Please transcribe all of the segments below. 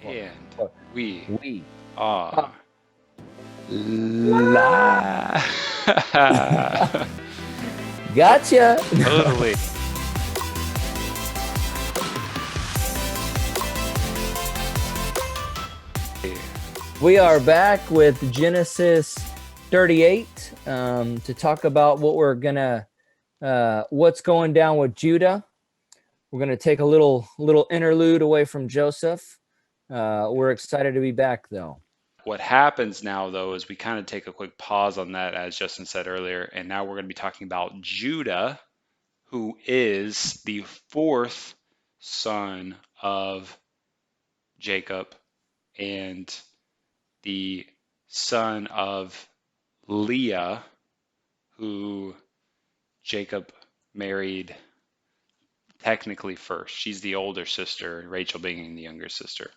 And Or we we. are Ah, live. gotcha. Totally. We are back with Genesis 38 to talk about what's going down with Judah. We're gonna take a little interlude away from Joseph. We're excited to be back, though. What happens now, though, is we kind of take a quick pause on that, as Justin said earlier, and now we're going to be talking about Judah, who is the fourth son of Jacob and the son of Leah, who Jacob married technically first. She's the older sister, Rachel being the younger sister.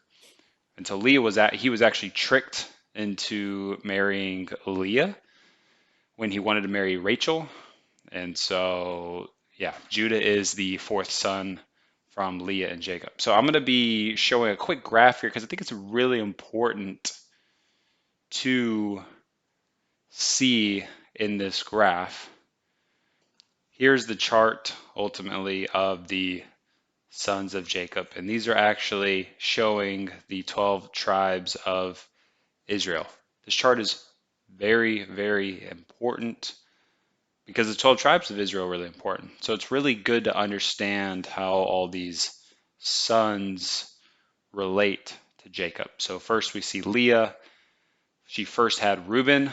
And so he was actually tricked into marrying Leah when he wanted to marry Rachel. And so, yeah, Judah is the fourth son from Leah and Jacob. So I'm going to be showing a quick graph here because I think it's really important to see in this graph. Here's the chart ultimately of the sons of Jacob. And these are actually showing the 12 tribes of Israel. This chart is very, very important because the 12 tribes of Israel are really important. So it's really good to understand how all these sons relate to Jacob. So first we see Leah. She first had Reuben,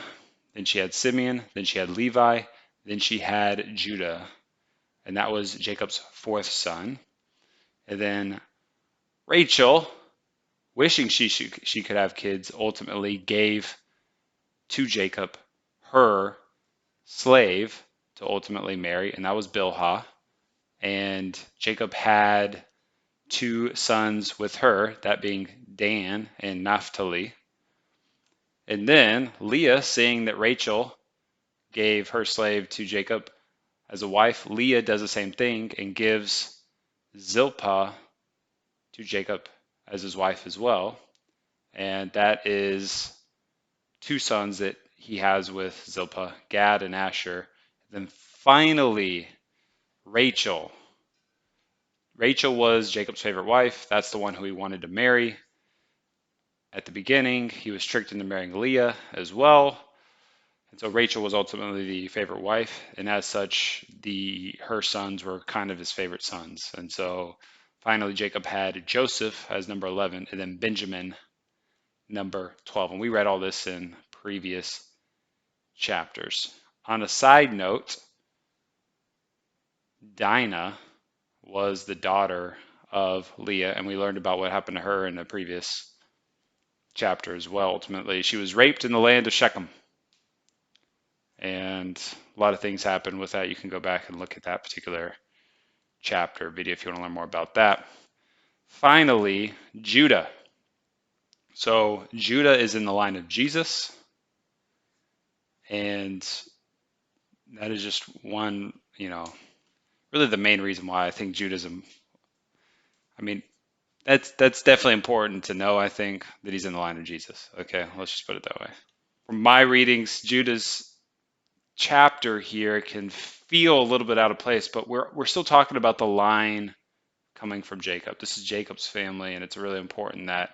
then she had Simeon, then she had Levi, then she had Judah. And that was Jacob's fourth son. And then Rachel, wishing she could have kids, ultimately gave to Jacob her slave to ultimately marry, and that was Bilhah. And Jacob had two sons with her, that being Dan and Naphtali. And then Leah, seeing that Rachel gave her slave to Jacob as a wife, Leah does the same thing and gives Zilpah to Jacob as his wife as well. And that is two sons that he has with Zilpah, Gad and Asher. Then finally, Rachel. Rachel was Jacob's favorite wife. That's the one who he wanted to marry. At the beginning, he was tricked into marrying Leah as well. And so Rachel was ultimately the favorite wife, and as such, her sons were kind of his favorite sons. And so finally, Jacob had Joseph as number 11, and then Benjamin number 12. And we read all this in previous chapters. On a side note, Dinah was the daughter of Leah, and we learned about what happened to her in the previous chapter as well. Ultimately, she was raped in the land of Shechem, and a lot of things happened with that. You can go back and look at that particular chapter video if you want to learn more about that. Finally, Judah. So Judah is in the line of Jesus, and that is just one, really the main reason why I think Judaism. I mean, that's definitely important to know. I think that he's in the line of Jesus. Okay, let's just put it that way. From my readings, Judah's chapter here can feel a little bit out of place, but we're still talking about the line coming from Jacob. This is Jacob's family, and it's really important that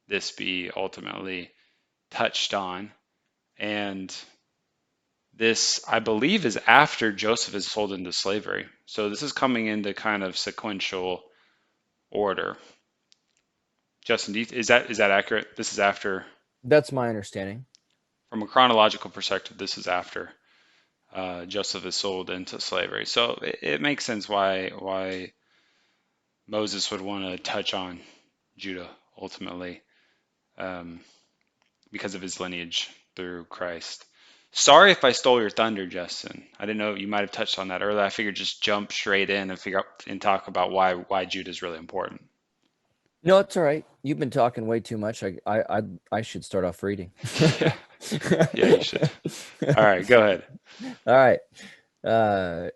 this be ultimately touched on. And this, I believe, is after Joseph is sold into slavery. So this is coming into kind of sequential order. Justin, is that accurate? This is after, That's my understanding. from a chronological perspective, this is after Joseph is sold into slavery. So it makes sense why Moses would want to touch on Judah ultimately, because of his lineage through Christ. Sorry if I stole your thunder, Justin. I didn't know you might have touched on that earlier. I figured just jump straight in and figure out and talk about why Judah is really important. No, it's all right. You've been talking way too much. I should start off reading. Yeah, yeah, you should. All right, go ahead. All right.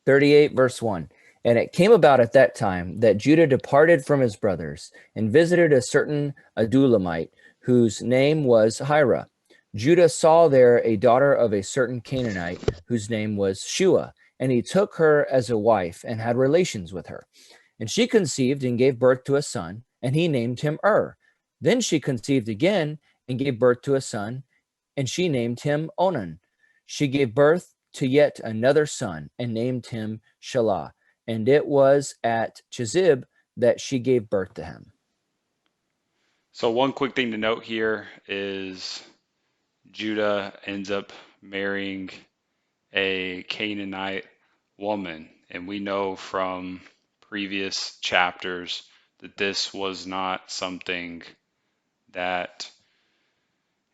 38 verse 1. And it came about at that time that Judah departed from his brothers and visited a certain Adullamite whose name was Hira. Judah saw there a daughter of a certain Canaanite whose name was Shua, and he took her as a wife and had relations with her. And she conceived and gave birth to a son, and he named him Then she conceived again and gave birth to a son, and she named him Onan. She gave birth to yet another son and named him Shelah. And it was at Chizib that she gave birth to him. So one quick thing to note here is Judah ends up marrying a Canaanite woman. And we know from previous chapters that this was not something that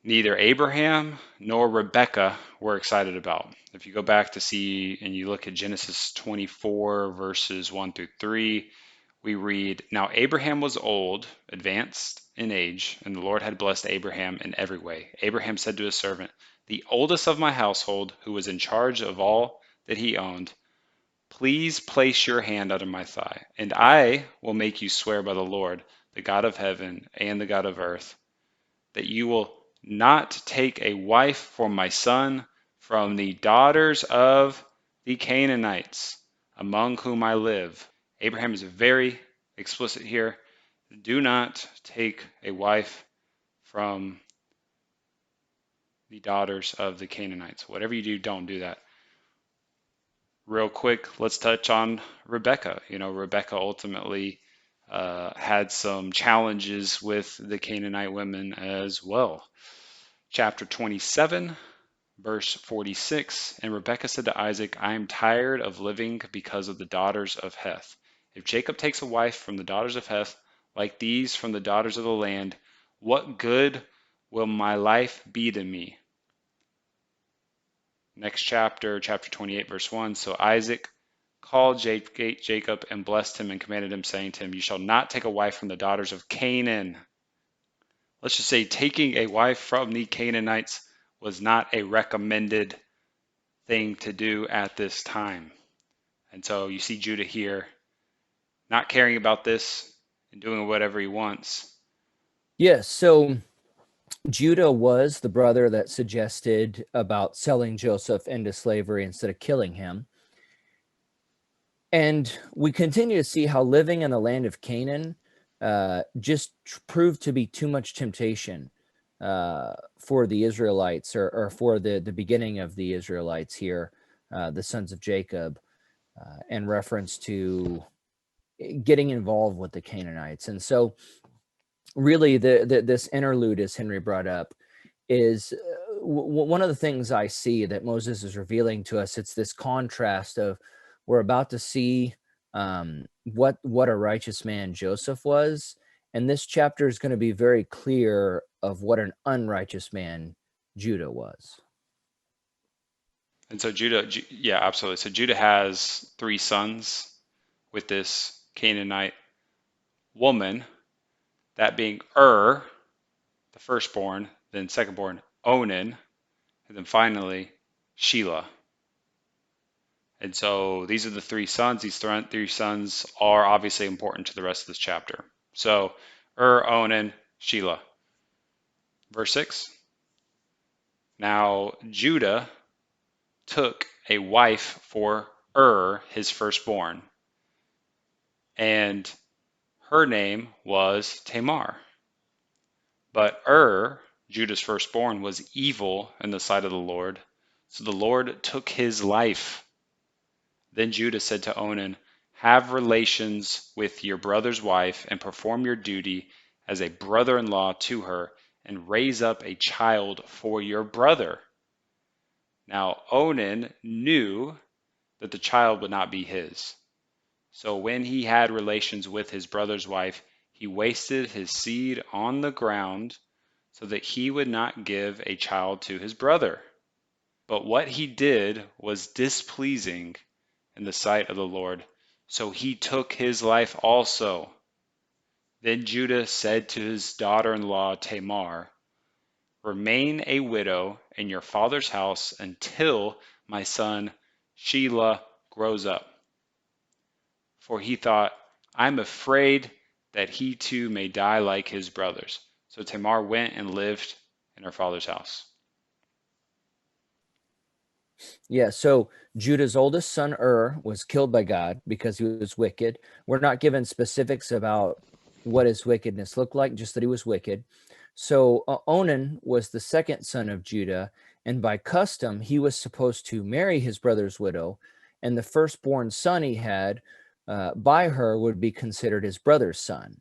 neither Abraham nor Rebekah were excited about. If you go back to see and you look at Genesis 24, verses 1 through 3, we read, Now Abraham was old, advanced in age, and the Lord had blessed Abraham in every way. Abraham said to his servant, the oldest of my household, who was in charge of all that he owned, please place your hand under my thigh, and I will make you swear by the Lord, the God of heaven and the God of earth, that you will not take a wife for my son from the daughters of the Canaanites among whom I live. Abraham is very explicit here. Do not take a wife from the daughters of the Canaanites. Whatever you do, don't do that. Real quick, let's touch on Rebecca. Rebecca ultimately had some challenges with the Canaanite women as well. Chapter 27, verse 46. And Rebekah said to Isaac, I am tired of living because of the daughters of Heth. If Jacob takes a wife from the daughters of Heth, like these from the daughters of the land, what good will my life be to me? Next chapter, chapter 28, verse 1. So Isaac called Jacob and blessed him and commanded him, saying to him, You shall not take a wife from the daughters of Canaan. Let's just say taking a wife from the Canaanites was not a recommended thing to do at this time. And so you see Judah here not caring about this and doing whatever he wants. Yes, so Judah was the brother that suggested about selling Joseph into slavery instead of killing him. And we continue to see how living in the land of Canaan just proved to be too much temptation for the Israelites, or for the beginning of the Israelites here, the sons of Jacob, in reference to getting involved with the Canaanites. And so really this interlude, as Henry brought up, is one of the things I see that Moses is revealing to us. It's this contrast of, we're about to see what a righteous man Joseph was, and this chapter is going to be very clear of what an unrighteous man Judah was. And so Judah, yeah, absolutely. So Judah has 3 sons with this Canaanite woman, that being the firstborn, then secondborn, Onan, and then finally Shelah. And so these are the 3 sons. These 3 sons are obviously important to the rest of this chapter. So Onan, Shelah. Verse 6. Now Judah took a wife for his firstborn, and her name was Tamar. But Judah's firstborn, was evil in the sight of the Lord, so the Lord took his life. Then Judah said to Onan, Have relations with your brother's wife and perform your duty as a brother-in-law to her, and raise up a child for your brother. Now Onan knew that the child would not be his. So when he had relations with his brother's wife, he wasted his seed on the ground so that he would not give a child to his brother. But what he did was displeasing in the sight of the Lord, so he took his life also. Then Judah said to his daughter-in-law Tamar, Remain a widow in your father's house until my son Shelah grows up. for he thought, I'm afraid that he too may die like his brothers. So Tamar went and lived in her father's house. Yeah, so Judah's oldest son was killed by God because he was wicked. We're not given specifics about what his wickedness looked like, just that he was wicked. So Onan was the second son of Judah, and by custom, he was supposed to marry his brother's widow, and the firstborn son he had by her would be considered his brother's son.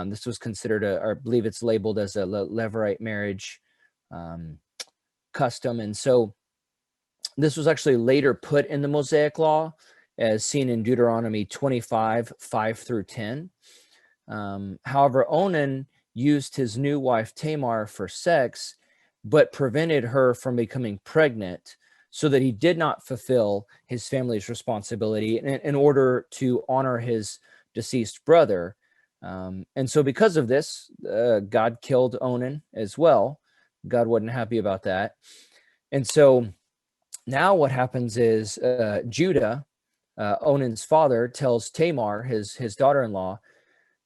This was considered, or I believe it's labeled as a levirate marriage um, custom, and so this was actually later put in the Mosaic Law, as seen in Deuteronomy 25, 5 through 10. However, Onan used his new wife Tamar for sex, but prevented her from becoming pregnant so that he did not fulfill his family's responsibility in order to honor his deceased brother. And so, because of this, God killed Onan as well. God wasn't happy about that. And so, now what happens is Judah, Onan's father, tells Tamar, his daughter-in-law,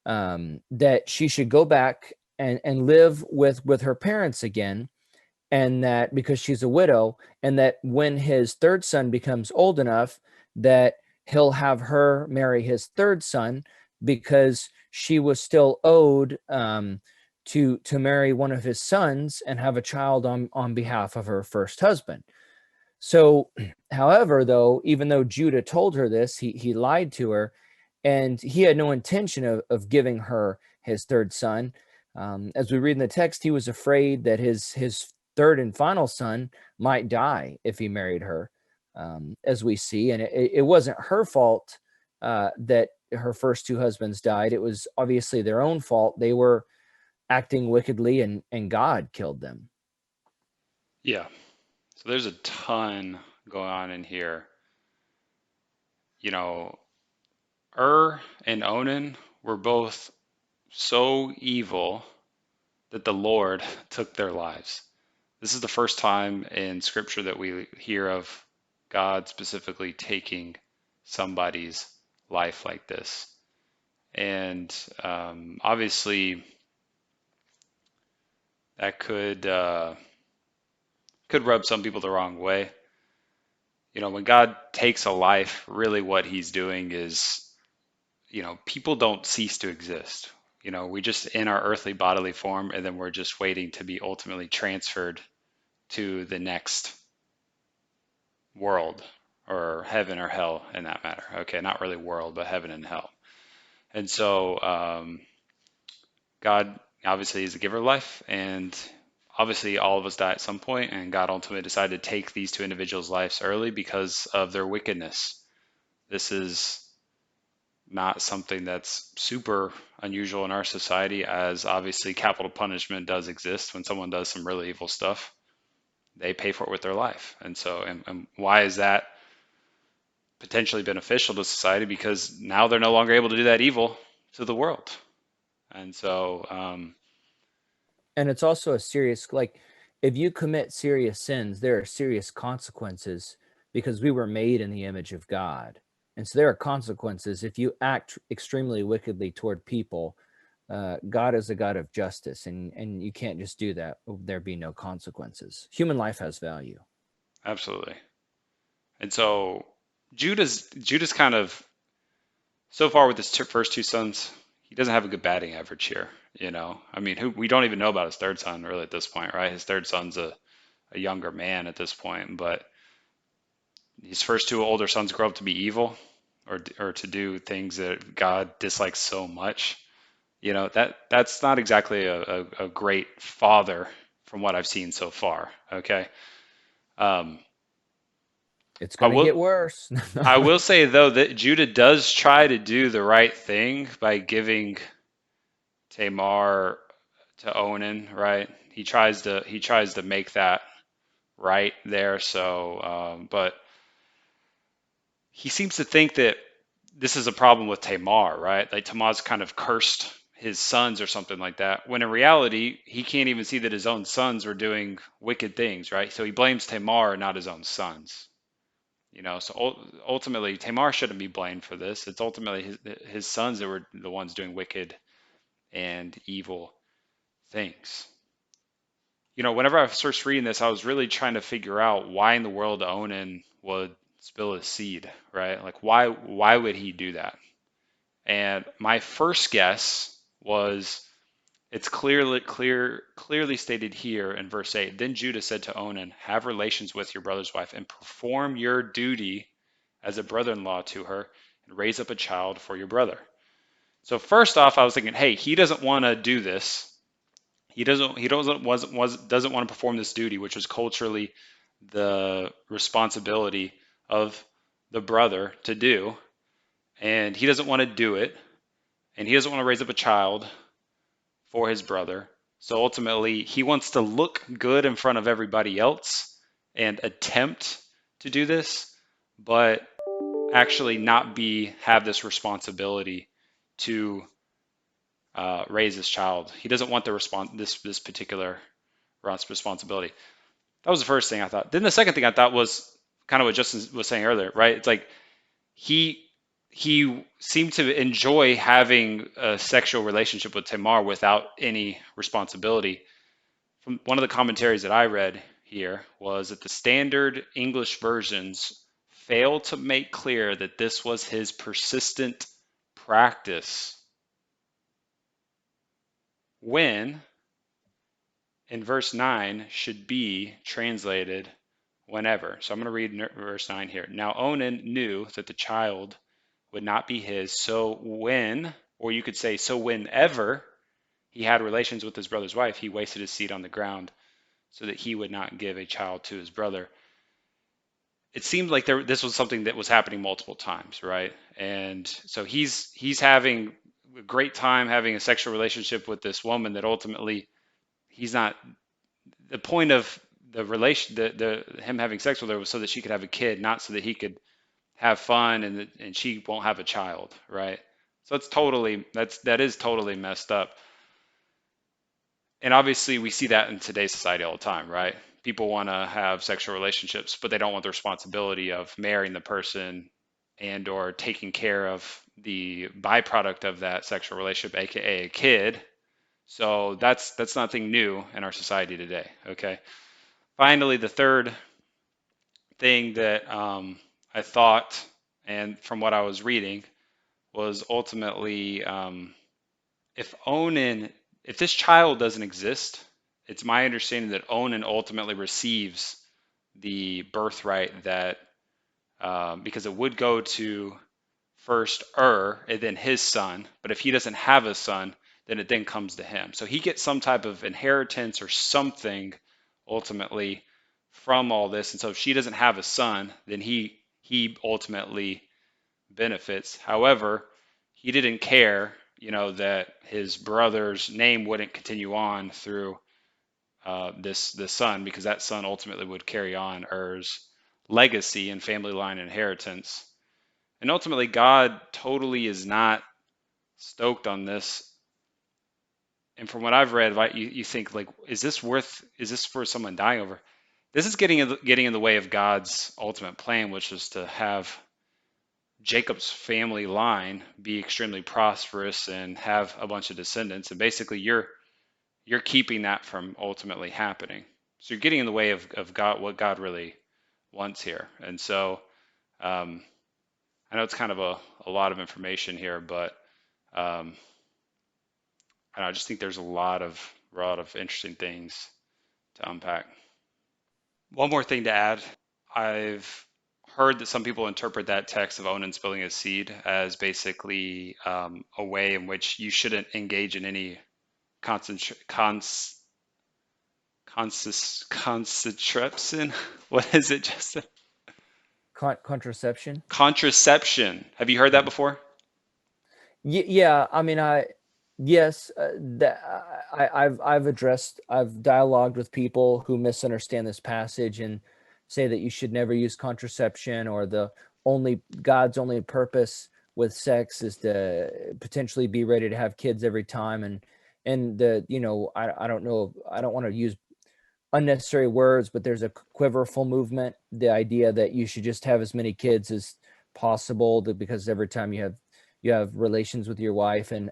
that she should go back and live with her parents again, and that because she's a widow, and that when his third son becomes old enough, that he'll have her marry his third son because she was still owed to marry one of his sons and have a child on behalf of her first husband. So, however, though, even though Judah told her this, he lied to her, and he had no intention of giving her his third son. As we read in the text, he was afraid that his third and final son might die if he married her, as we see. And it wasn't her fault that her first two husbands died. It was obviously their own fault. They were acting wickedly, and God killed them. Yeah. So there's a ton going on in here. You know, and Onan were both so evil that the Lord took their lives. This is the first time in scripture that we hear of God specifically taking somebody's life like this. And obviously, that could rub some people the wrong way. You know, when God takes a life, really what he's doing is, people don't cease to exist. We just in our earthly bodily form, and then we're just waiting to be ultimately transferred to the next world, or heaven or hell in that matter. Okay, not really world, but heaven and hell. And so God obviously is the giver of life, and obviously all of us die at some point, and God ultimately decided to take these two individuals' lives early because of their wickedness. This is not something that's super unusual in our society, as obviously capital punishment does exist. When someone does some really evil stuff, they pay for it with their life. And so, and why is that potentially beneficial to society? Because now they're no longer able to do that evil to the world. And so, And it's also a serious, like, if you commit serious sins, there are serious consequences because we were made in the image of God. And so there are consequences if you act extremely wickedly toward people. God is a God of justice, and you can't just do that. There be no consequences. Human life has value. absolutely. And so Judah's kind of, so far with his first two sons, he doesn't have a good batting average here. I mean, we don't even know about his third son really at this point, right? His third son's a younger man at this point, but his first two older sons grow up to be evil, or to do things that God dislikes so much. That's not exactly a great father from what I've seen so far. Okay. Um, It's I going to will get worse. I will say though that Judah does try to do the right thing by giving Tamar to Onan, right? He tries to make that right there. So, but he seems to think that this is a problem with Tamar, right? Like Tamar's kind of cursed his sons or something like that. When in reality, he can't even see that his own sons were doing wicked things, right? So he blames Tamar, not his own sons. So ultimately, Tamar shouldn't be blamed for this. It's ultimately his sons that were the ones doing wicked and evil things. Whenever I was first reading this, I was really trying to figure out why in the world Onan would spill his seed, right? Like why would he do that? And my first guess was it's clearly stated here in verse 8. Then Judah said to Onan, have relations with your brother's wife and perform your duty as a brother-in-law to her and raise up a child for your brother. So first off, I was thinking, hey, he doesn't want to do this. He doesn't want to perform this duty, which was culturally the responsibility of the brother to do, and he doesn't want to do it, and he doesn't want to raise up a child for his brother. So ultimately, he wants to look good in front of everybody else and attempt to do this, but actually not have this responsibility to raise this child. He doesn't want this particular responsibility. That was the first thing I thought. Then the second thing I thought was kind of what Justin was saying earlier, right? It's like he he seemed to enjoy having a sexual relationship with Tamar without any responsibility. From one of the commentaries that I read here was that the standard English versions fail to make clear that this was his persistent practice when in verse 9 should be translated whenever. So I'm going to read verse 9 here. Now Onan knew that the child would not be his, so when, or you could say, so whenever he had relations with his brother's wife, he wasted his seed on the ground so that he would not give a child to his brother. It seemed like this was something that was happening multiple times, right? And so he's having a great time having a sexual relationship with this woman that ultimately he's not. The point of the relation, him having sex with her was so that she could have a kid, not so that he could have fun and she won't have a child, right? So that is totally messed up. And obviously we see that in today's society all the time, right? People want to have sexual relationships, but they don't want the responsibility of marrying the person and or taking care of the byproduct of that sexual relationship, aka a kid. So that's nothing new in our society today. Okay. Finally, the third thing that I thought, and from what I was reading, was ultimately if Onan, if this child doesn't exist, it's my understanding that Onan ultimately receives the birthright that because it would go to first and then his son, but if he doesn't have a son, then it then comes to him. So he gets some type of inheritance or something ultimately from all this. And so if she doesn't have a son, then he ultimately benefits. However, he didn't care, that his brother's name wouldn't continue on through this son, because that son ultimately would carry on Er's legacy and family line inheritance. And ultimately, God totally is not stoked on this. And from what I've read, like, you think like, is this for someone dying over? This is getting in the way of God's ultimate plan, which is to have Jacob's family line be extremely prosperous and have a bunch of descendants. And basically, you're keeping that from ultimately happening. So you're getting in the way of God, what God really wants here. And so I know it's kind of a lot of information here, but um, I just think there's a lot of interesting things to unpack. One more thing to add, I've heard that some people interpret that text of Onan spilling his seed as basically a way in which you shouldn't engage in any contraception. What is it, Justin? Contraception. Contraception. Have you heard that before? Yeah, I mean, yes, that I've dialogued with people who misunderstand this passage and say that you should never use contraception, or God's only purpose with sex is to potentially be ready to have kids every time. And I don't know, I don't want to use unnecessary words, but there's a quiverful movement, the idea that you should just have as many kids as possible, because every time you have relations with your wife. And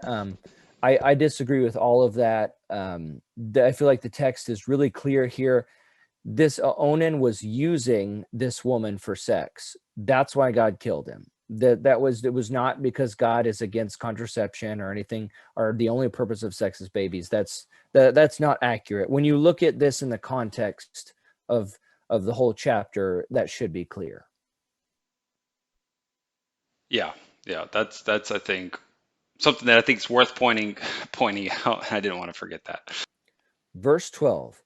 I disagree with all of that. I feel like the text is really clear here. This Onan was using this woman for sex. That's why God killed him. It was not because God is against contraception or anything, or the only purpose of sex is babies. That's not accurate. When you look at this in the context of the whole chapter, that should be clear. Yeah, yeah, that's I think something that I think is worth pointing out. I didn't want to forget that. Verse 12.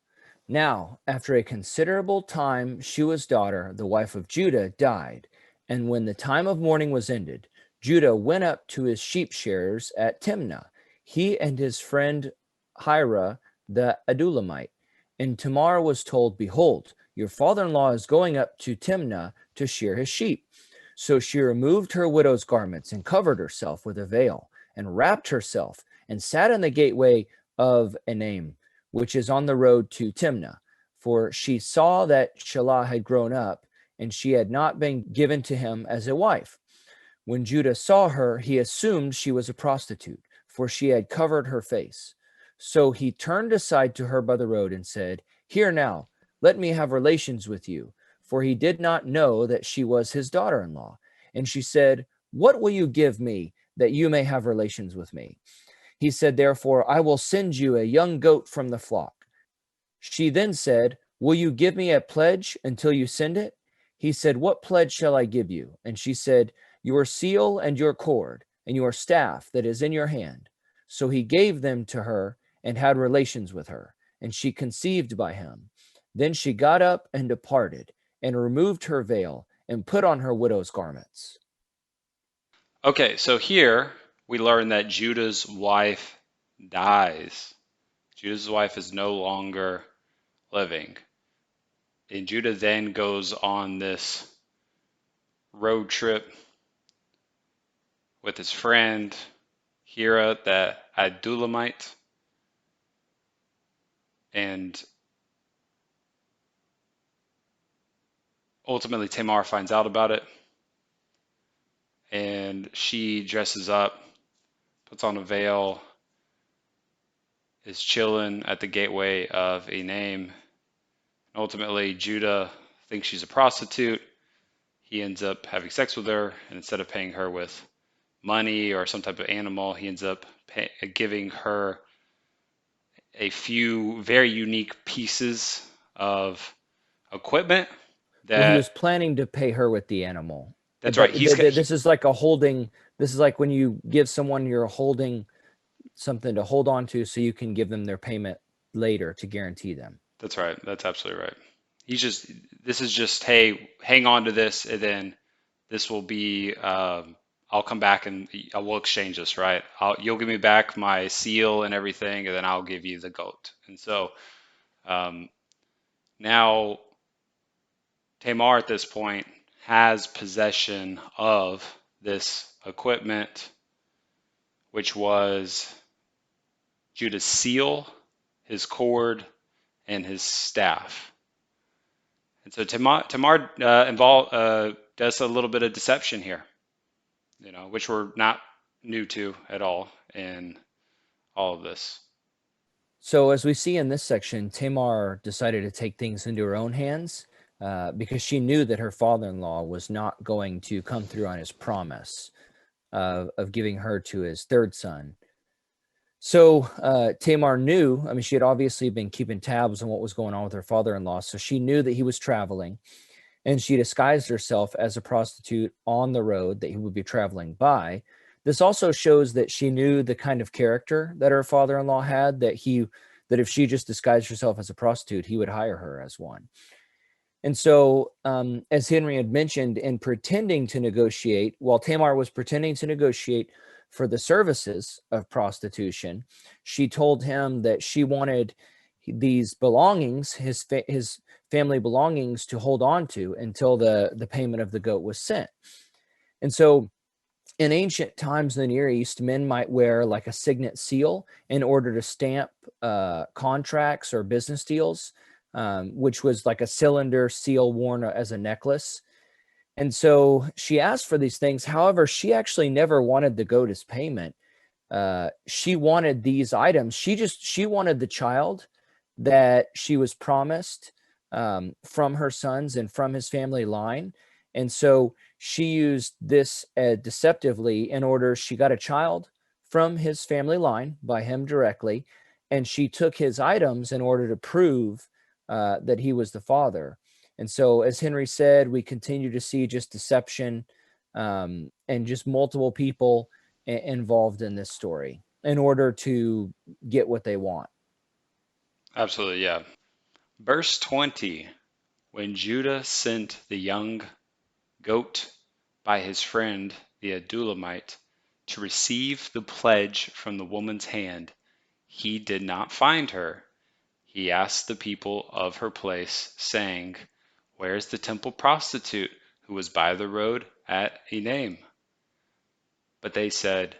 Now, after a considerable time, Shua's daughter, the wife of Judah, died. And when the time of mourning was ended, Judah went up to his sheep shearers at Timnah, he and his friend Hira the Adulamite. And Tamar was told, behold, your father-in-law is going up to Timnah to shear his sheep. So she removed her widow's garments and covered herself with a veil and wrapped herself and sat in the gateway of Enaim, which is on the road to Timnah. For she saw that Shelah had grown up, and she had not been given to him as a wife. When Judah saw her, he assumed she was a prostitute, for she had covered her face. So he turned aside to her by the road and said, here now, let me have relations with you. For he did not know that she was his daughter-in-law. And she said, what will you give me that you may have relations with me? He said, therefore, I will send you a young goat from the flock. She then said, will you give me a pledge until you send it? He said, what pledge shall I give you? And she said, your seal and your cord and your staff that is in your hand. So he gave them to her and had relations with her, and she conceived by him. Then she got up and departed and removed her veil and put on her widow's garments. Okay, so here we learn that Judah's wife dies. Judah's wife is no longer living. And Judah then goes on this road trip with his friend Hira, the Adulamite, and ultimately Tamar finds out about it, and she dresses up, puts on a veil, is chilling at the gateway of Enaim. Ultimately, Judah thinks she's a prostitute. He ends up having sex with her, and instead of paying her with money or some type of animal, he ends up giving her a few very unique pieces of equipment Well, he that was planning to pay her with the animal, that's right. but this is like a holding. This is like when you give someone, you're holding something to hold on to so you can give them their payment later to guarantee them. That's right. That's absolutely right. This is just, hey, hang on to this, and then this will be, I'll come back and I will exchange this, right? You'll give me back my seal and everything, and then I'll give you the goat. And so um, now Tamar at this point has possession of this equipment, which was Judah's seal, his cord, and his staff. And so Tamar does a little bit of deception here, which we're not new to at all in all of this. So, as we see in this section, Tamar decided to take things into her own hands because she knew that her father-in-law was not going to come through on his promise of giving her to his third son. So Tamar knew, I mean, she had obviously been keeping tabs on what was going on with her father-in-law. So she knew that he was traveling, and she disguised herself as a prostitute on the road that he would be traveling by. This also shows that she knew the kind of character that her father-in-law had, that if she just disguised herself as a prostitute, he would hire her as one. And so, as Henry had mentioned, in pretending to negotiate, while Tamar was pretending to negotiate for the services of prostitution, she told him that she wanted these belongings, his family belongings, to hold on to until the payment of the goat was sent. And so, in ancient times in the Near East, men might wear like a signet seal in order to stamp contracts or business deals. which was like a cylinder seal worn as a necklace. And so she asked for these things. However, she actually never wanted the goat as payment. She wanted these items. She wanted the child that she was promised, from her sons and from his family line. And so she used this deceptively in order. She got a child from his family line by him directly, and she took his items in order to prove that he was the father. And so, as Henry said, we continue to see just deception, and just multiple people involved in this story in order to get what they want. Absolutely, yeah. Verse 20, when Judah sent the young goat by his friend the Adullamite to receive the pledge from the woman's hand, he did not find her. He asked the people of her place, saying, where is the temple prostitute who was by the road at Enaim? But they said,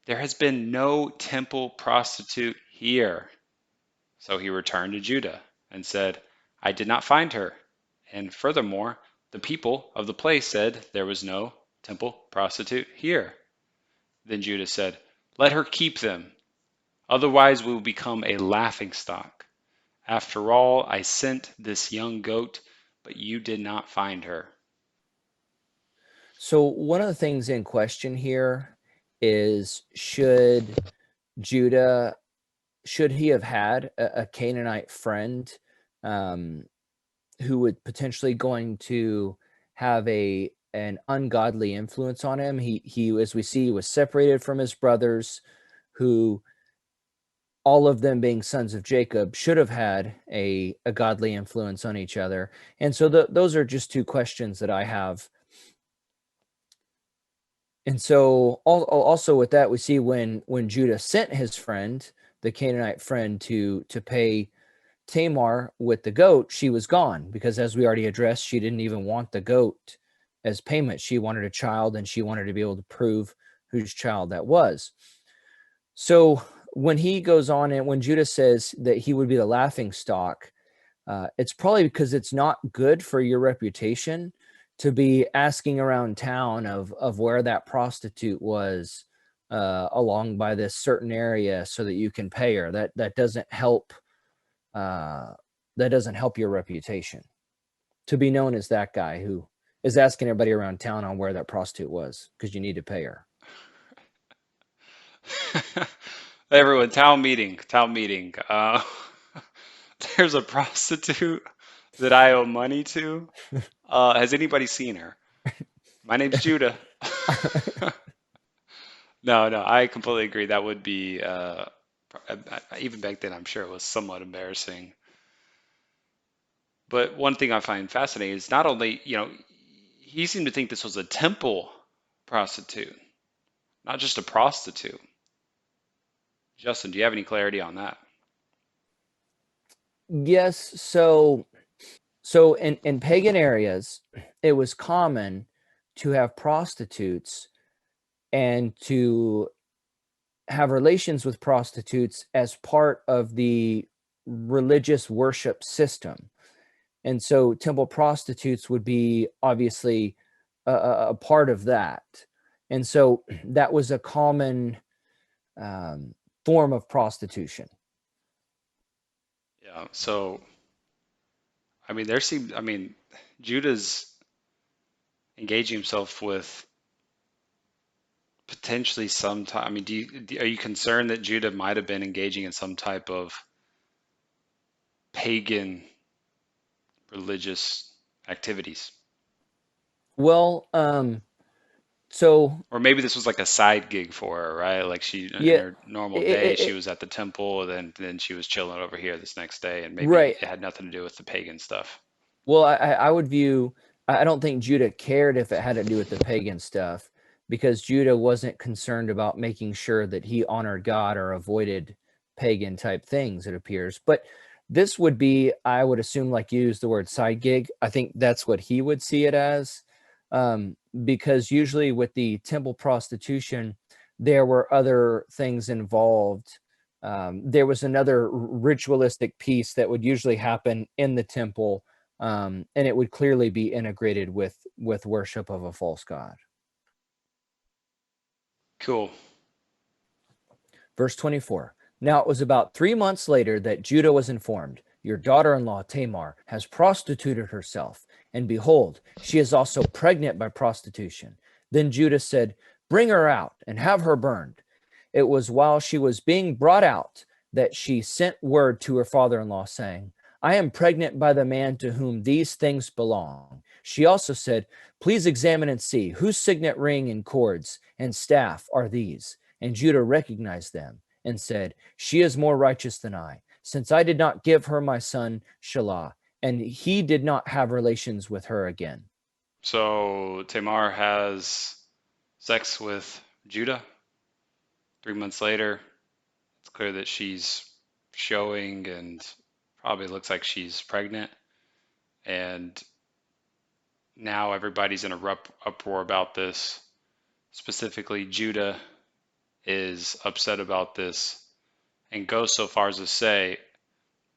there has been no temple prostitute here. So he returned to Judah and said, I did not find her. And furthermore, the people of the place said there was no temple prostitute here. Then Judah said, let her keep them, otherwise we will become a laughingstock. After all, I sent this young goat, but you did not find her. So, one of the things in question here is, Judah, should he have had a Canaanite friend, um, who would potentially going to have an ungodly influence on him? He, as we see, was separated from his brothers, who, all of them being sons of Jacob, should have had a godly influence on each other. And so those are just two questions that I have. And so also with that, we see when Judah sent his friend, the Canaanite friend, to pay Tamar with the goat, she was gone, because, as we already addressed, she didn't even want the goat as payment. She wanted a child, and she wanted to be able to prove whose child that was. So when he goes on, and when Judah says that he would be the laughing stock, it's probably because it's not good for your reputation to be asking around town of where that prostitute was, along by this certain area, so that you can pay her. That doesn't help. That doesn't help your reputation to be known as that guy who is asking everybody around town on where that prostitute was, because you need to pay her. Everyone, town meeting, town meeting. There's a prostitute that I owe money to. Has anybody seen her? My name's Judah. No, no, I completely agree. That would be, even back then, I'm sure it was somewhat embarrassing. But one thing I find fascinating is not only, he seemed to think this was a temple prostitute, not just a prostitute. Justin, do you have any clarity on that? Yes. So in pagan areas, it was common to have prostitutes and to have relations with prostitutes as part of the religious worship system. And so temple prostitutes would be obviously a part of that. And so that was a common, form of prostitution. Yeah. So, I mean, Judah's engaging himself with potentially some type. I mean, are you concerned that Judah might have been engaging in some type of pagan religious activities? Well, so Or maybe this was like a side gig for her, right? Like she, in yeah, her normal day, it, she it, was at the temple, then she was chilling over here this next day, and maybe right. it had nothing to do with the pagan stuff. Well, I would view, I don't think Judah cared if it had to do with the pagan stuff, because Judah wasn't concerned about making sure that he honored God or avoided pagan type things, it appears. But this would be, I would assume, like you used the word side gig. I think that's what he would see it as, because usually with the temple prostitution, there were other things involved, There was another ritualistic piece that would usually happen in the temple, and it would clearly be integrated with worship of a false god. Cool. Verse 24. Now it was about 3 months later that Judah was informed, your daughter-in-law Tamar has prostituted herself, and behold, she is also pregnant by prostitution. Then Judah said, bring her out and have her burned. It was while she was being brought out that she sent word to her father-in-law, saying, I am pregnant by the man to whom these things belong. She also said, please examine and see whose signet ring and cords and staff are these. And Judah recognized them and said, she is more righteous than I, since I did not give her my son Shelah, and he did not have relations with her again. So Tamar has sex with Judah. 3 months later, it's clear that she's showing and probably looks like she's pregnant. And now everybody's in a uproar about this. Specifically, Judah is upset about this and goes so far as to say,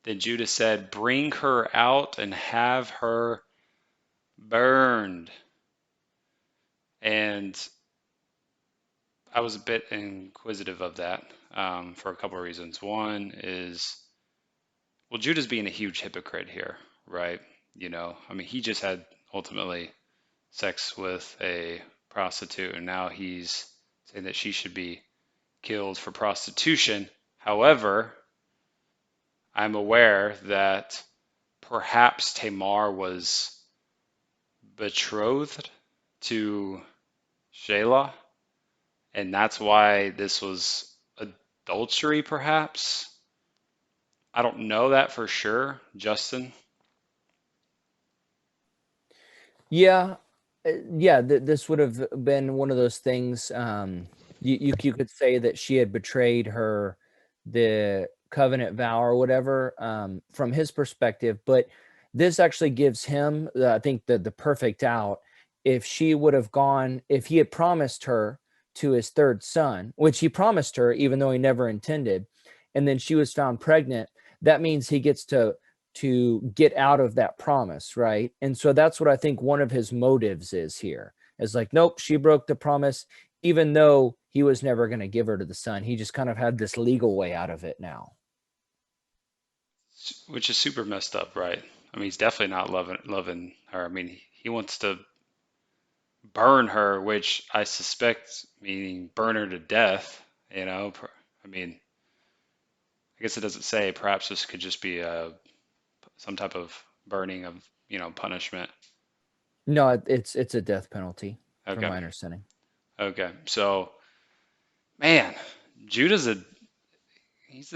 then Judah said, bring her out and have her burned. And I was a bit inquisitive of that for a couple of reasons. One is, well, Judah's being a huge hypocrite here, right? I mean, he just had ultimately sex with a prostitute, and now he's saying that she should be killed for prostitution. However, I'm aware that perhaps Tamar was betrothed to Shelah, and that's why this was adultery, perhaps. I don't know that for sure, Justin. Yeah, yeah. This would have been one of those things. You could say that she had betrayed the covenant vow or whatever, from his perspective. But this actually gives him, I think, the perfect out. If she would have gone, if he had promised her to his third son, which he promised her, even though he never intended, and then she was found pregnant, that means he gets to get out of that promise, right? And so that's what I think one of his motives is here. Is like, nope, she broke the promise, even though he was never going to give her to the son. He just kind of had this legal way out of it now. Which is super messed up, right? I mean, he's definitely not loving her. I mean, he wants to burn her, which I suspect meaning burn her to death. I mean, I guess it doesn't say. Perhaps this could just be some type of burning of punishment. No, it's a death penalty, from Okay, my understanding. okay. So, man, Judah's a he's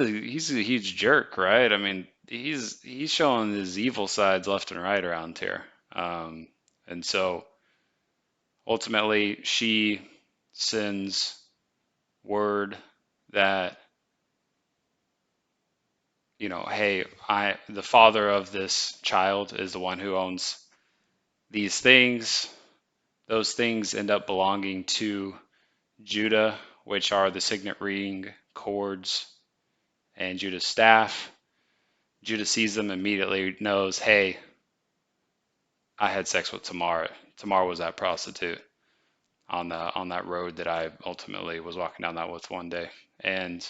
a huge jerk, right? I mean, he's showing his evil sides left and right around here. And so ultimately, she sends word that, hey, the father of this child is the one who owns these things. Those things end up belonging to Judah, which are the signet ring, cords, and Judah's staff. Judah sees them immediately, knows, hey, I had sex with Tamar. Tamar was that prostitute on that road that I ultimately was walking down that with one day. And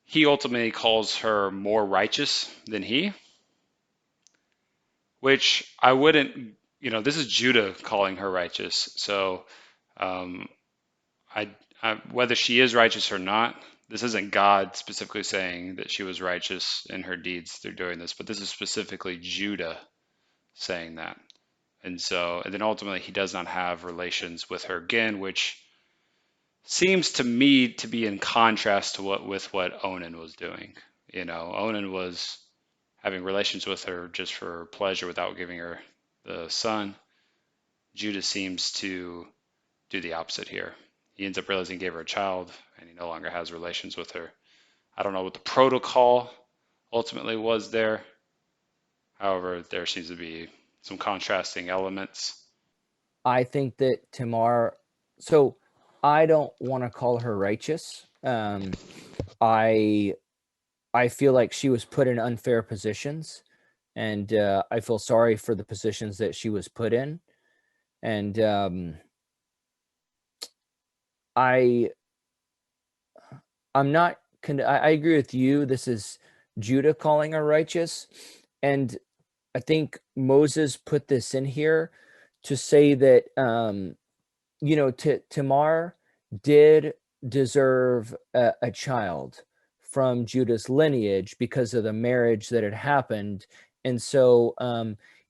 he ultimately calls her more righteous than he, which I wouldn't, this is Judah calling her righteous. So um, whether she is righteous or not, this isn't God specifically saying that she was righteous in her deeds through doing this, but this is specifically Judah saying that. And then ultimately he does not have relations with her again, which seems to me to be in contrast to what Onan was doing. Onan was having relations with her just for pleasure without giving her the son. Judah seems to do the opposite here. He ends up realizing he gave her a child and he no longer has relations with her. I don't know what the protocol ultimately was there. However, there seems to be some contrasting elements. I think that Tamar. So I don't want to call her righteous. I I feel like she was put in unfair positions, and I feel sorry for the positions that she was put in. And I I'm not. I agree with you. This is Judah calling her righteous, and I think Moses put this in here to say that Tamar did deserve a child from Judah's lineage because of the marriage that had happened. And so,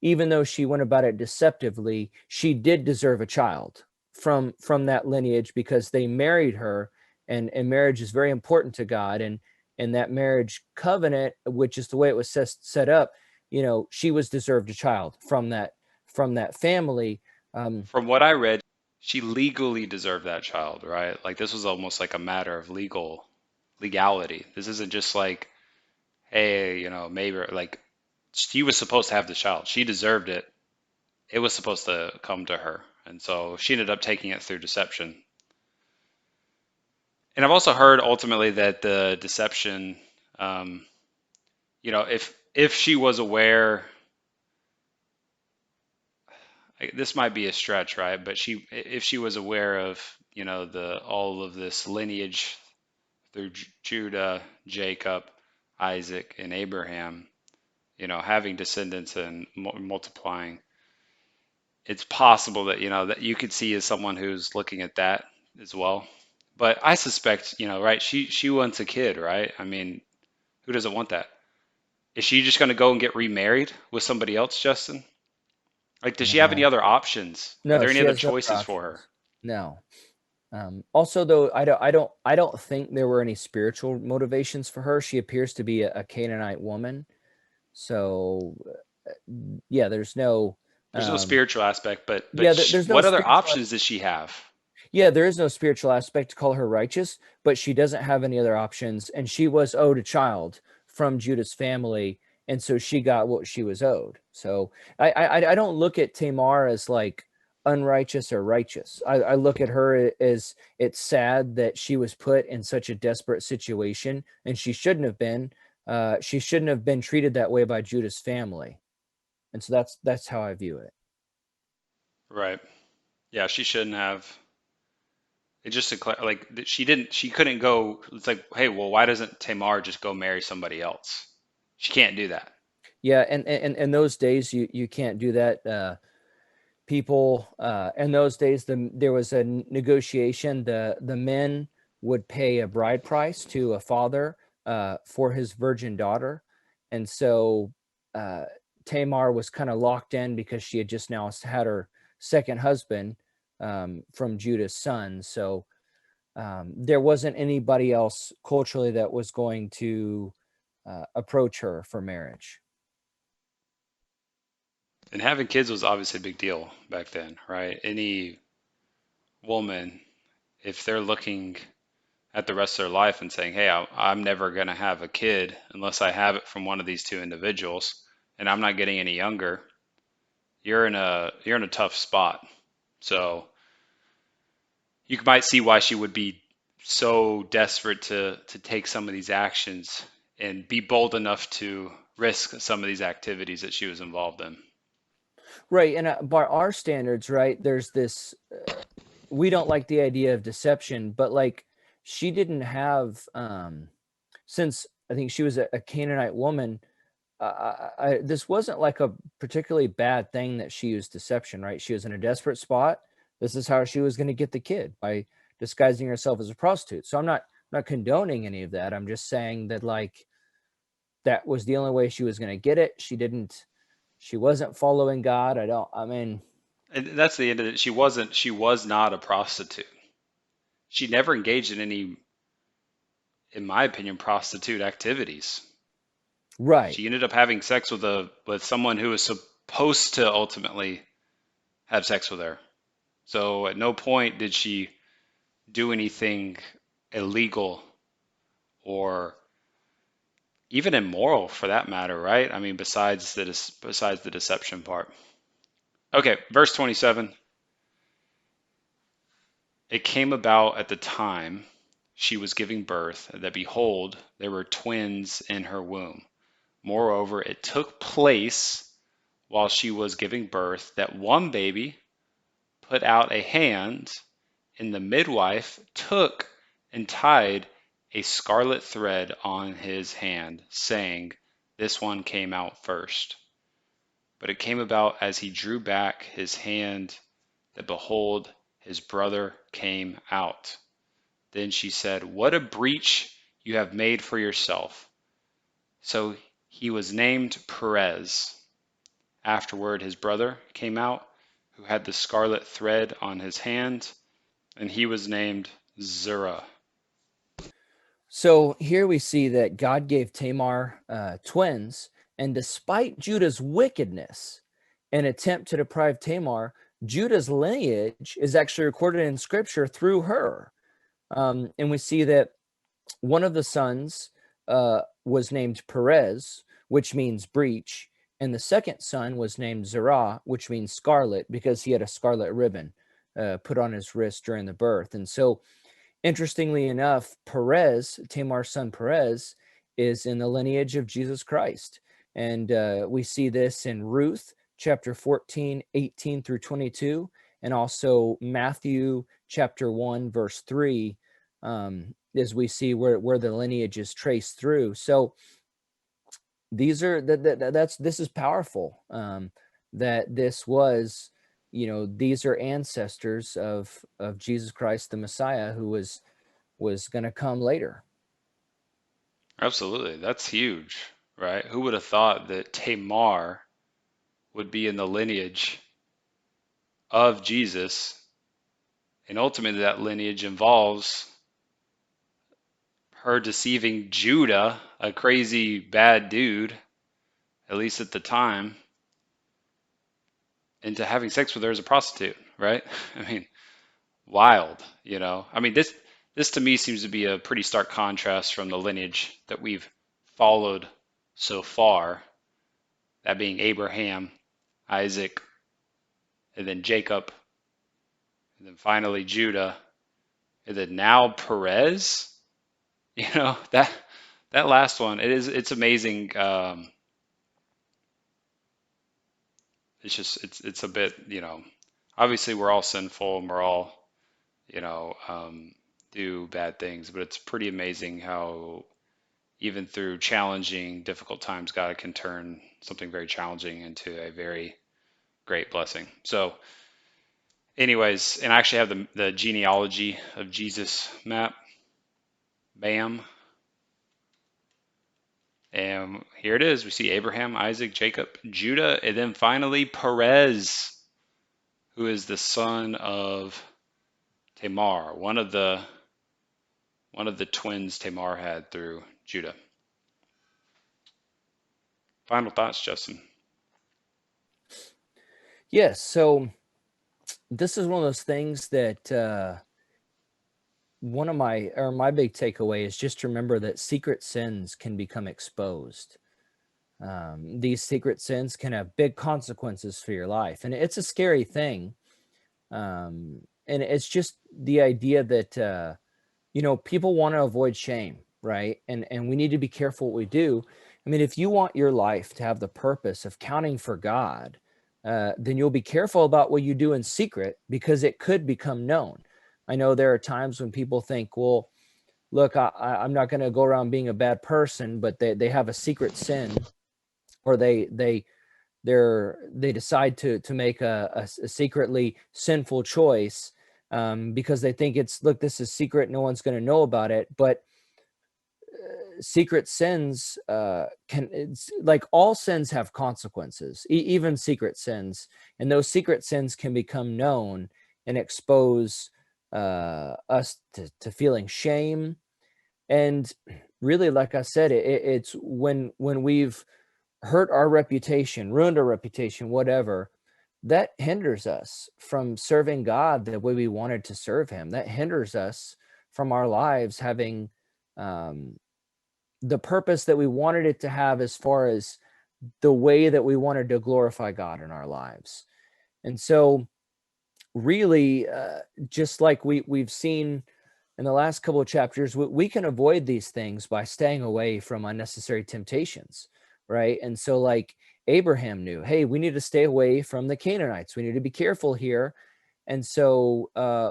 even though she went about it deceptively, she did deserve a child from that lineage because they married her, and marriage is very important to God. And that marriage covenant, which is the way it was set up, she was deserved a child from that family. From what I read, she legally deserved that child, right? Like this was almost like a matter of legality. This isn't just like, hey, maybe like she was supposed to have the child. She deserved it. It was supposed to come to her. And so she ended up taking it through deception. And I've also heard ultimately that the deception, um, if she was aware, this might be a stretch, right? But if she was aware of, the all of this lineage through Judah, Jacob, Isaac, and Abraham, having descendants and multiplying, it's possible that, that you could see as someone who's looking at that as well. But I suspect, right? She wants a kid, right? I mean, who doesn't want that? Is she just going to go and get remarried with somebody else, Justin? Like, does she have any No, other options? Are no, there any she other has no other choices for her? options. No. Also, though, I don't think there were any spiritual motivations for her. She appears to be a Canaanite woman, so yeah, there's no, There's no um, spiritual aspect, but yeah, there's no what other spiritual. options does she have? Yeah, there is no spiritual aspect to call her righteous, but she doesn't have any other options, and she was owed a child from Judah's family, and so she got what she was owed. So I don't look at Tamar as like unrighteous or righteous. I look at her as it's sad that she was put in such a desperate situation, and she shouldn't have been. She shouldn't have been treated that way by Judah's family, and so that's how I view it. Right. Yeah, she shouldn't have. It just like she couldn't go. It's like, hey, well, why doesn't Tamar just go marry somebody else? She can't do that. Yeah, and in those days you can't do that. People in those days, there was a negotiation. The men would pay a bride price to a father for his virgin daughter, and so uh, Tamar was kind of locked in because she had just now had her second husband from Judah's son. So there wasn't anybody else culturally that was going to approach her for marriage. And having kids was obviously a big deal back then, right? Any woman, if they're looking at the rest of their life and saying, hey, I'm never going to have a kid unless I have it from one of these two individuals, and I'm not getting any younger, you're in a tough spot. So you might see why she would be so desperate to take some of these actions and be bold enough to risk some of these activities that she was involved in. Right, and by our standards, right, there's this. We don't like the idea of deception, but like she didn't have, since I think she was a Canaanite woman. This wasn't like a particularly bad thing that she used deception, right? She was in a desperate spot. This is how she was going to get the kid, by disguising herself as a prostitute. So I'm not condoning any of that. I'm just saying that like that was the only way she was going to get it. She wasn't following God. I mean, And that's the end of it. She was not a prostitute. She never engaged in any, in my opinion, prostitute activities. right. She ended up having sex with someone who was supposed to ultimately have sex with her. So at no point did she do anything illegal or even immoral for that matter, right? I mean, besides the deception part. Okay, verse 27. It came about at the time she was giving birth that behold, there were twins in her womb. Moreover, it took place while she was giving birth that one baby put out a hand, and the midwife took and tied a scarlet thread on his hand, saying, this one came out first. But it came about as he drew back his hand that behold, his brother came out. Then she said, what a breach you have made for yourself. So he was named Perez. Afterward, his brother came out, who had the scarlet thread on his hand, and he was named Zerah. So here we see that God gave Tamar twins, and despite Judah's wickedness and attempt to deprive Tamar, Judah's lineage is actually recorded in Scripture through her. And we see that one of the sons was named Perez, which means breach, and the second son was named Zerah, which means scarlet, because he had a scarlet ribbon put on his wrist during the birth. And so, interestingly enough, Perez, Tamar's son Perez, is in the lineage of Jesus Christ. And we see this in Ruth chapter 14, 18 through 22, and also Matthew chapter 1, verse 3, as we see where the lineage is traced through. So these are this is powerful, that this was, these are ancestors of Jesus Christ the Messiah, who was going to come later. Absolutely. That's huge, right? Who would have thought that Tamar would be in the lineage of Jesus? And ultimately, that lineage involves her deceiving Judah, a crazy bad dude, at least at the time, into having sex with her as a prostitute, right? I mean, wild, you know. I mean, this to me seems to be a pretty stark contrast from the lineage that we've followed so far, that being Abraham, Isaac, and then Jacob, and then finally Judah, and then now Perez. You know, that last one, it's amazing. It's a bit, obviously we're all sinful and we're all, you know, do bad things, but it's pretty amazing how even through challenging, difficult times, God can turn something very challenging into a very great blessing. So, anyways, and I actually have the genealogy of Jesus map. Bam. And here it is. We see Abraham, Isaac, Jacob, Judah, and then finally Perez, who is the son of Tamar, one of the twins Tamar had through Judah. Final thoughts, Justin. Yes. So this is one of those things that one of my big takeaway is just to remember that secret sins can become exposed. These secret sins can have big consequences for your life, and it's a scary thing. And it's just the idea that people want to avoid shame, right? And we need to be careful what we do. I mean, if you want your life to have the purpose of counting for God, then you'll be careful about what you do in secret, because it could become known. I know there are times when people think, well, look, I'm not going to go around being a bad person, but they have a secret sin, or they decide to make a secretly sinful choice, because they think look, this is secret, no one's going to know about it. But secret sins, it's like all sins have consequences, even secret sins, and those secret sins can become known and expose us to feeling shame. And really, like I said, it's when we've hurt our reputation, ruined our reputation, whatever, that hinders us from serving God the way we wanted to serve him. That hinders us from our lives having the purpose that we wanted it to have, as far as the way that we wanted to glorify God in our lives. And so really, just like we've seen in the last couple of chapters, we can avoid these things by staying away from unnecessary temptations, right? And so, like Abraham knew, hey, we need to stay away from the Canaanites. We need to be careful here. And so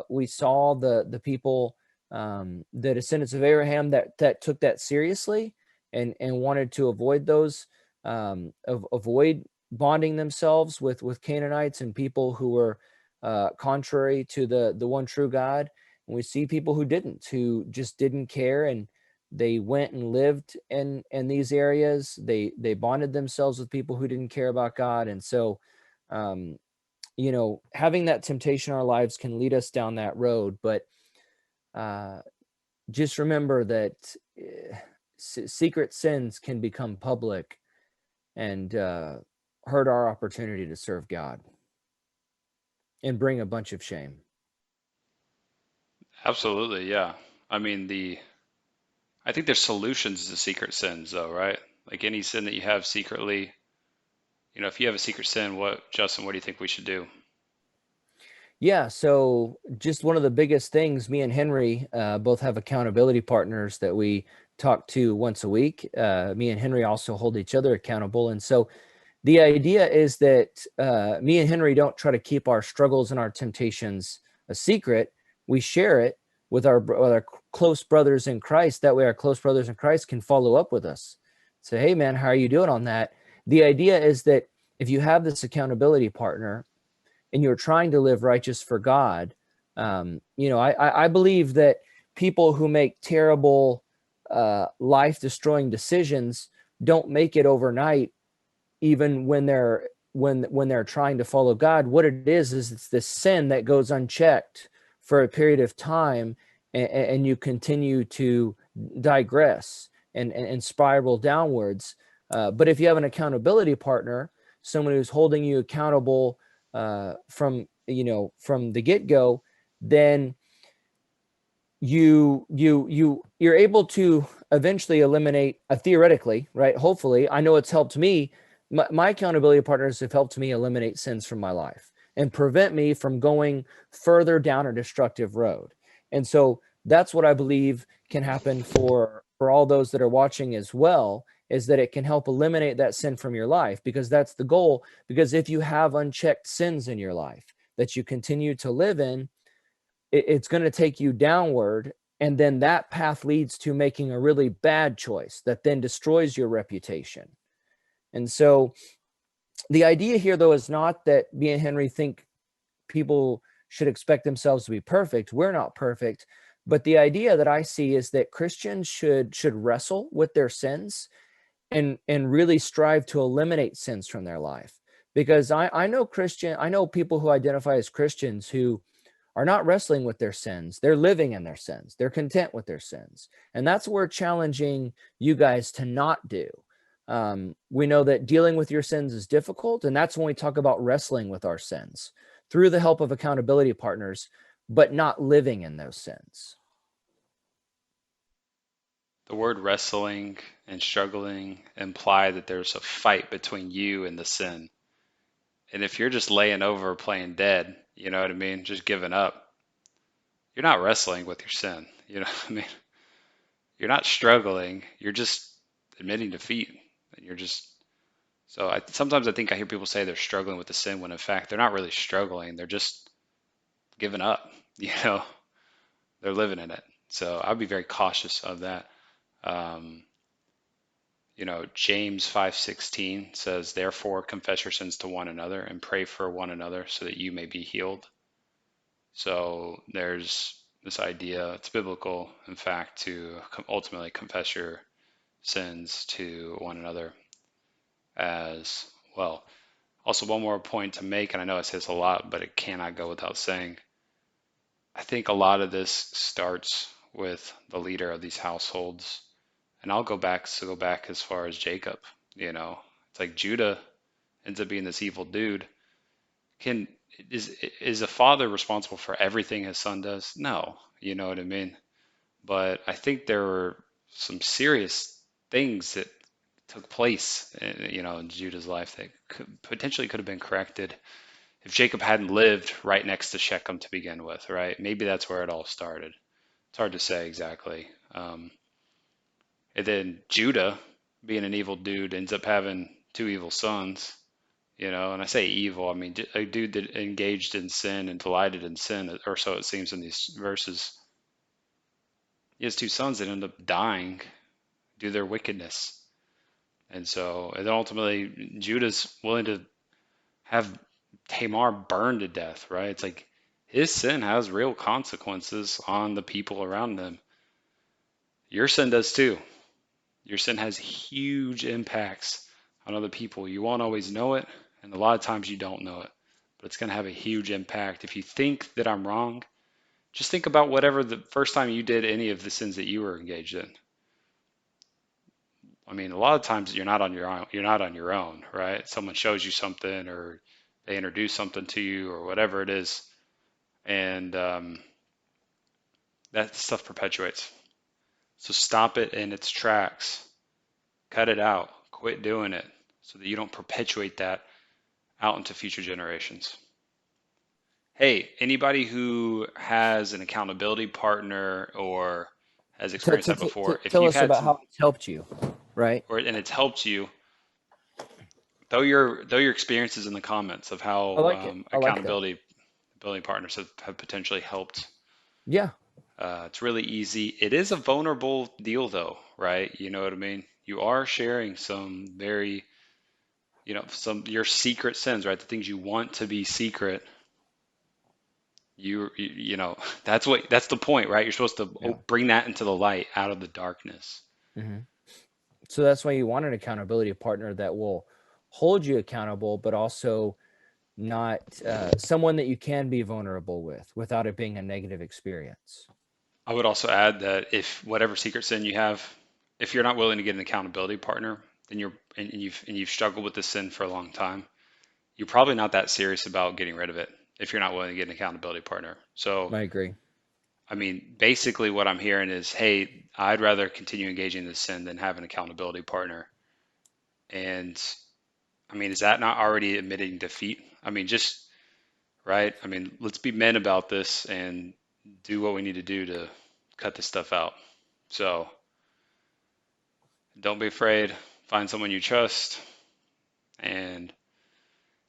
we saw the people, the descendants of Abraham, that took that seriously and wanted to avoid those, avoid bonding themselves with Canaanites and people who were contrary to the one true God. And we see people who didn't, who just didn't care, and they went and lived in these areas. They bonded themselves with people who didn't care about God. And so um, having that temptation in our lives can lead us down that road. But uh, just remember that secret sins can become public and hurt our opportunity to serve God and bring a bunch of shame. Absolutely, yeah. I mean, I think there's solutions to secret sins, though, right? Like any sin that you have secretly, if you have a secret sin, Justin, what do you think we should do? Yeah, so just one of the biggest things, me and Henry both have accountability partners that we talk to once a week. Me and Henry also hold each other accountable. And so the idea is that me and Henry don't try to keep our struggles and our temptations a secret. We share it with our close brothers in Christ. That way, our close brothers in Christ can follow up with us. Say, hey, man, how are you doing on that? The idea is that if you have this accountability partner and you're trying to live righteous for God, I believe that people who make terrible, life-destroying decisions don't make it overnight, even when they're trying to follow God. What it is it's this sin that goes unchecked for a period of time, and you continue to digress and spiral downwards. But if you have an accountability partner, someone who's holding you accountable from the get-go, then you're able to eventually eliminate, theoretically, right? Hopefully, I know it's helped me. My accountability partners have helped me eliminate sins from my life and prevent me from going further down a destructive road. And so that's what I believe can happen for all those that are watching as well, is that it can help eliminate that sin from your life, because that's the goal. Because if you have unchecked sins in your life that you continue to live in, it's going to take you downward, and then that path leads to making a really bad choice that then destroys your reputation. And so the idea here, though, is not that me and Henry think people should expect themselves to be perfect. We're not perfect. But the idea that I see is that Christians should wrestle with their sins and really strive to eliminate sins from their life. Because I know people who identify as Christians who are not wrestling with their sins. They're living in their sins. They're content with their sins. And that's what we're challenging you guys to not do. We know that dealing with your sins is difficult. And that's when we talk about wrestling with our sins through the help of accountability partners, but not living in those sins. The word wrestling and struggling imply that there's a fight between you and the sin. And if you're just laying over playing dead, you know what I mean, just giving up, you're not wrestling with your sin. You know what I mean? You're not struggling. You're just admitting defeat. And you're just sometimes I think I hear people say they're struggling with the sin when in fact they're not really struggling. They're just giving up. You know, they're living in it. So I'd be very cautious of that. Um, James 5:16 says, "Therefore confess your sins to one another and pray for one another so that you may be healed." So there's this idea, it's biblical, in fact, to ultimately confess your sins to one another as well. Also, one more point to make, and I know I say this a lot, but it cannot go without saying. I think a lot of this starts with the leader of these households. And I'll go back as far as Jacob. It's like Judah ends up being this evil dude. Can is a father responsible for everything his son does? No, you know what I mean? But I think there were some serious things that took place, in Judah's life that potentially could have been corrected if Jacob hadn't lived right next to Shechem to begin with, right? Maybe that's where it all started. It's hard to say exactly. And then Judah, being an evil dude, ends up having two evil sons, you know. And I say evil, I mean a dude that engaged in sin and delighted in sin, or so it seems in these verses. He has two sons that end up dying due to their wickedness. And so, and then ultimately, Judah's willing to have Tamar burned to death, right? It's like his sin has real consequences on the people around them. Your sin does too. Your sin has huge impacts on other people. You won't always know it, and a lot of times you don't know it, but it's going to have a huge impact. If you think that I'm wrong, just think about whatever the first time you did any of the sins that you were engaged in. I mean, a lot of times you're not on your own. You're not on your own, right? Someone shows you something, or they introduce something to you, or whatever it is, and that stuff perpetuates. So stop it in its tracks. Cut it out. Quit doing it, so that you don't perpetuate that out into future generations. Hey, anybody who has an accountability partner or has experienced that before, if Tell you've us had about some, how it's helped you, right? or and it's helped you, throw your experiences in the comments of I how like it. I like that. accountability building partners have potentially helped. Yeah. It's really easy. It is a vulnerable deal, though, right? You know what I mean? You are sharing some very, some your secret sins, right? The things you want to be secret. That's the point, right? You're supposed to Yeah. bring that into the light out of the darkness. Hmm. So that's why you want an accountability partner that will hold you accountable, but also not someone that you can be vulnerable with without it being a negative experience. I would also add that if whatever secret sin you have, if you're not willing to get an accountability partner, then you've struggled with this sin for a long time, you're probably not that serious about getting rid of it if you're not willing to get an accountability partner. So, I agree. I mean, basically what I'm hearing is, hey, I'd rather continue engaging in this sin than have an accountability partner. And I mean, is that not already admitting defeat? I mean, just right. I mean, let's be men about this and do what we need to do to cut this stuff out. So don't be afraid. Find someone you trust, and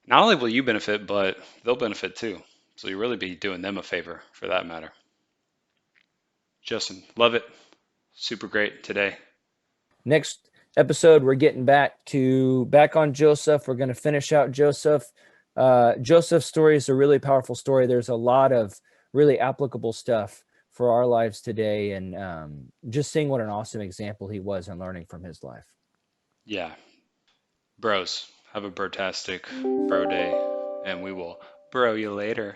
not only will you benefit, but they'll benefit too. So you really be doing them a favor for that matter. Justin, love it. Super great today. Next episode, we're getting back on Joseph. We're going to finish out Joseph. Joseph's story is a really powerful story. There's a lot of really applicable stuff for our lives today, and just seeing what an awesome example he was and learning from his life. Yeah, bros, have a brotastic bro day, and we will bro you later.